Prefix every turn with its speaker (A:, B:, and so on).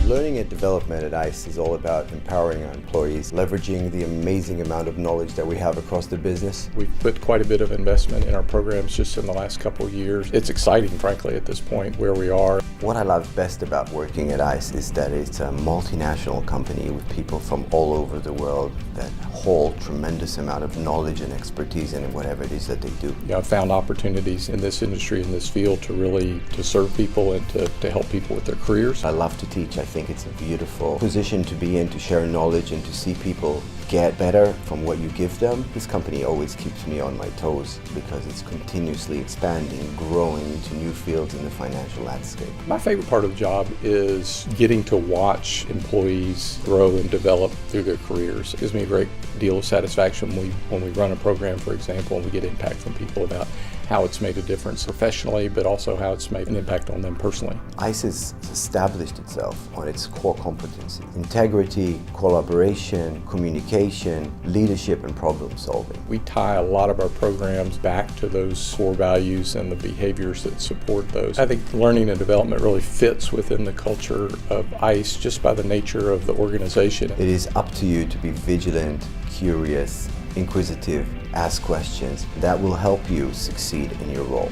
A: Learning and development at ICE is all about empowering our employees, leveraging the amazing amount of knowledge that we have across the business.
B: We've put quite a bit of investment in our programs just in the last couple of years. It's exciting, frankly, at this point where we are.
A: What I love best about working at ICE is that it's a multinational company with people from all over the world that hold tremendous amount of knowledge and expertise in whatever it is that they do.
B: Yeah, I've found opportunities in this industry, in this field, to serve people and to help people with their careers.
A: I love to teach. I think it's a beautiful position to be in, to share knowledge and to see people get better from what you give them. This company always keeps me on my toes because it's continuously expanding, growing into new fields in the financial landscape.
B: My favorite part of the job is getting to watch employees grow and develop through their careers. It gives me a great deal of satisfaction when we run a program, for example, and we get impact from people about how it's made a difference professionally, but also how it's made an impact on them personally.
A: ICE has established itself on its core competencies: integrity, collaboration, communication, leadership, and problem solving.
B: We tie a lot of our programs back to those core values and the behaviors that support those. I think learning and development really fits within the culture of ICE just by the nature of the organization.
A: It is up to you to be vigilant, curious, inquisitive, ask questions that will help you succeed in your role.